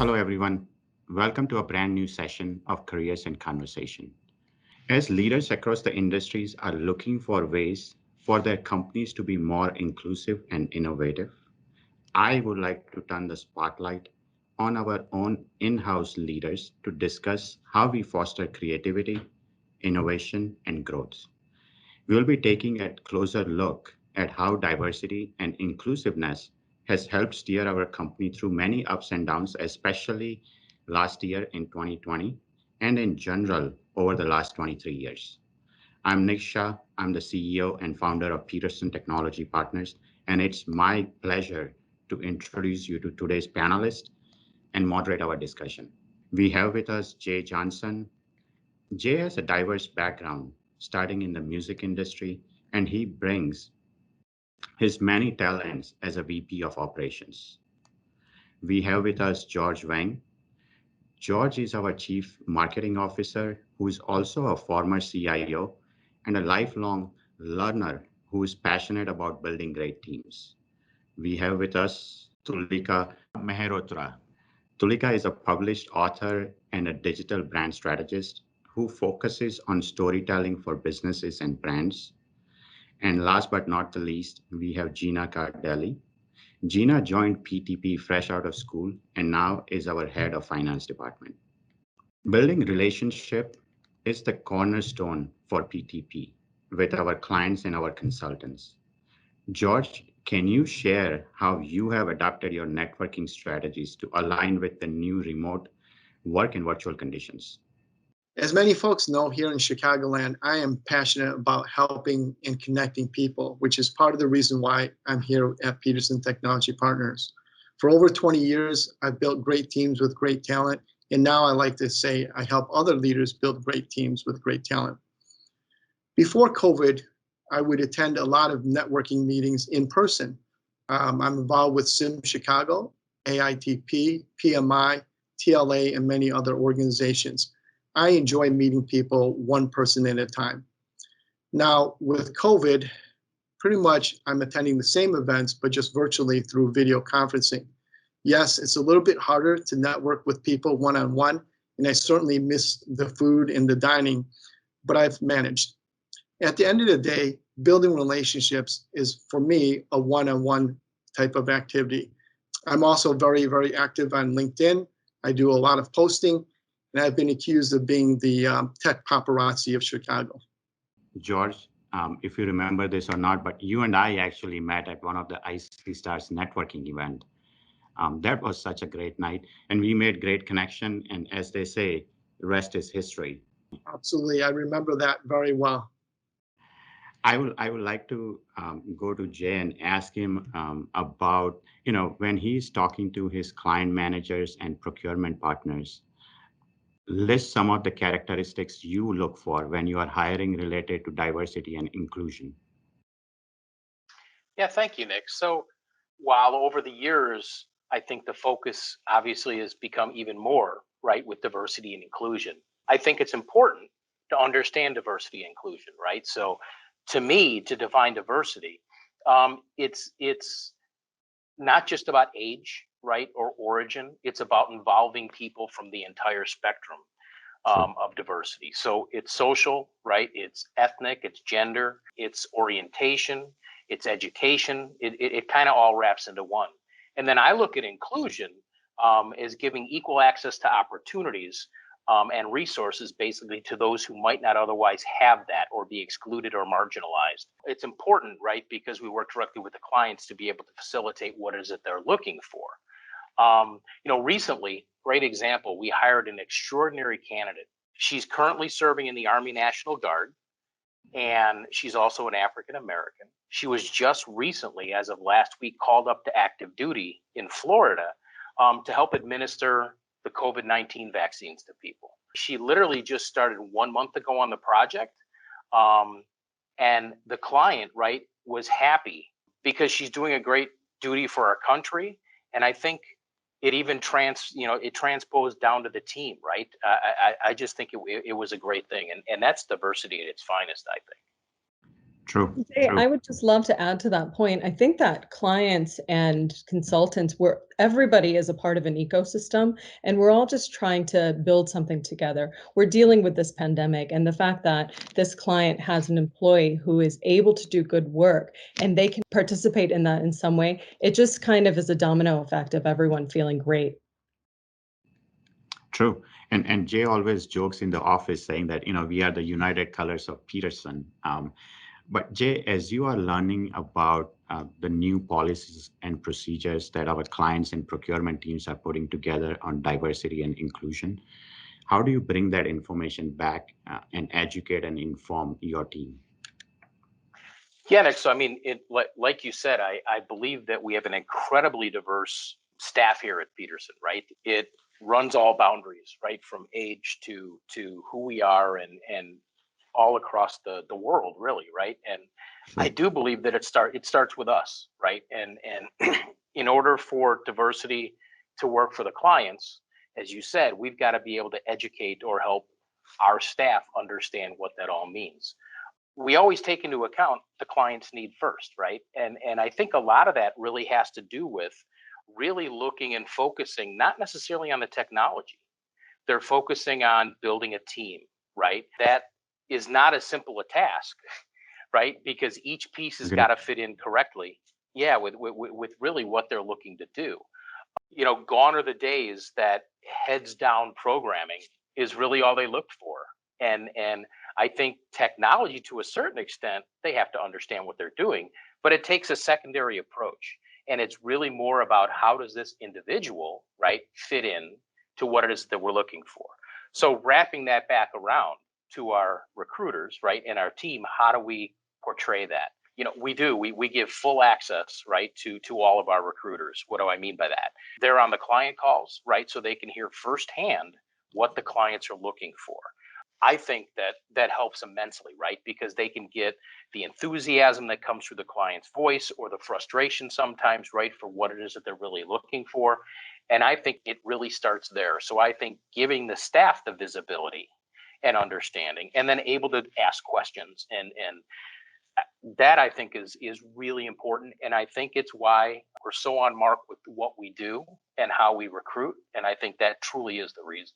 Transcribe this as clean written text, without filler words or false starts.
Hello, everyone. Welcome to a brand new session of Careers in Conversation. As leaders across the industries are looking for ways for their companies to be more inclusive and innovative, I would like to turn the spotlight on our own in-house leaders to discuss how we foster creativity, innovation, and growth. We will be taking a closer look at how diversity and inclusiveness has helped steer our company through many ups and downs, especially last year in 2020, and in general over the last 23 years. I'm Nick Shah. I'm the CEO and founder of Peterson Technology Partners, and it's my pleasure to introduce you to today's panelists and moderate our discussion. We have with us Jay Johnson. Jay has a diverse background, starting in the music industry, and he brings his many talents as a VP of operations. We have with us George Wang. George is our Chief Marketing Officer, who is also a former CIO and a lifelong learner who is passionate about building great teams. We have with us Tulika Mehrotra. Tulika is a published author and a digital brand strategist who focuses on storytelling for businesses and brands. And last but not the least, we have Gina Cardelli. Gina joined PTP fresh out of school and now is our head of finance department. Building relationship is the cornerstone for PTP with our clients and our consultants. George, can you share how you have adapted your networking strategies to align with the new remote work and virtual conditions? As many folks know, here in Chicagoland, I am passionate about helping and connecting people, which is part of the reason why I'm here at Peterson Technology Partners. For over 20 years, I've built great teams with great talent, and now I like to say I help other leaders build great teams with great talent. Before COVID, I would attend a lot of networking meetings in person. I'm involved with SIM Chicago, AITP, PMI, TLA, and many other organizations. I enjoy meeting people one person at a time. Now, with COVID, pretty much I'm attending the same events, but just virtually through video conferencing. Yes, it's a little bit harder to network with people one-on-one, and I certainly miss the food and the dining, but I've managed. At the end of the day, building relationships is, for me, a one-on-one type of activity. I'm also very, very active on LinkedIn. I do a lot of posting, and I've been accused of being the tech paparazzi of Chicago. George, if you remember this or not, but you and I actually met at one of the IC Stars networking event. That was such a great night, and we made great connection. And as they say, the rest is history. Absolutely, I remember that very well. I would like to go to Jay and ask him about, when he's talking to his client managers and procurement partners, list some of the characteristics you look for when you are hiring related to diversity and inclusion. Yeah, thank you, Nick. So while over the years, I think the focus obviously has become even more, right, with diversity and inclusion. I think it's important to understand diversity and inclusion, right? So to me, to define diversity, it's not just about age, right, or origin. It's about involving people from the entire spectrum of diversity. So it's social, right? It's ethnic, it's gender, it's orientation, it's education. It kind of all wraps into one. And then I look at inclusion as giving equal access to opportunities and resources basically to those who might not otherwise have that or be excluded or marginalized. It's important, right, because we work directly with the clients to be able to facilitate what is it they're looking for. Recently, great example, we hired an extraordinary candidate. She's currently serving in the Army National Guard, and she's also an African American. She was just recently, as of last week, called up to active duty in Florida to help administer the COVID-19 vaccines to people. She literally just started 1 month ago on the project, and the client, right, was happy because she's doing a great duty for our country. And I think it even transposed down to the team, right? I just think it was a great thing, and that's diversity at its finest, I think. Jay, true. I would just love to add to that point. I think that clients and consultants, everybody is a part of an ecosystem, and we're all just trying to build something together. We're dealing with this pandemic, and the fact that this client has an employee who is able to do good work and they can participate in that in some way, it just kind of is a domino effect of everyone feeling great. True. And Jay always jokes in the office saying that, we are the united colors of Peterson. But Jay, as you are learning about the new policies and procedures that our clients and procurement teams are putting together on diversity and inclusion, how do you bring that information back and educate and inform your team? Yeah, Nick. So, I mean, like you said, I believe that we have an incredibly diverse staff here at Peterson, right? It runs all boundaries, right, from age to who we are and all across the world, really, right? And I do believe that it starts with us, right? And in order for diversity to work for the clients, as you said, we've got to be able to educate or help our staff understand what that all means. We always take into account the client's need first, right? And I think a lot of that really has to do with really looking and focusing not necessarily on the technology. They're focusing on building a team, right? That is not as simple a task, right? Because each piece has got to fit in correctly. Yeah, with really what they're looking to do. Gone are the days that heads down programming is really all they looked for. And I think technology, to a certain extent, they have to understand what they're doing, but it takes a secondary approach. And it's really more about how does this individual, right, fit in to what it is that we're looking for. So wrapping that back around to our recruiters, right, and our team, how do we portray that? We give full access, right, to all of our recruiters. What do I mean by that? They're on the client calls, right, so they can hear firsthand what the clients are looking for. I think that helps immensely, right? Because they can get the enthusiasm that comes through the client's voice or the frustration sometimes, right, for what it is that they're really looking for. And I think it really starts there. So I think giving the staff the visibility and understanding and then able to ask questions and that I think is really important. And I think it's why we're so on mark with what we do and how we recruit. And I think that truly is the reason.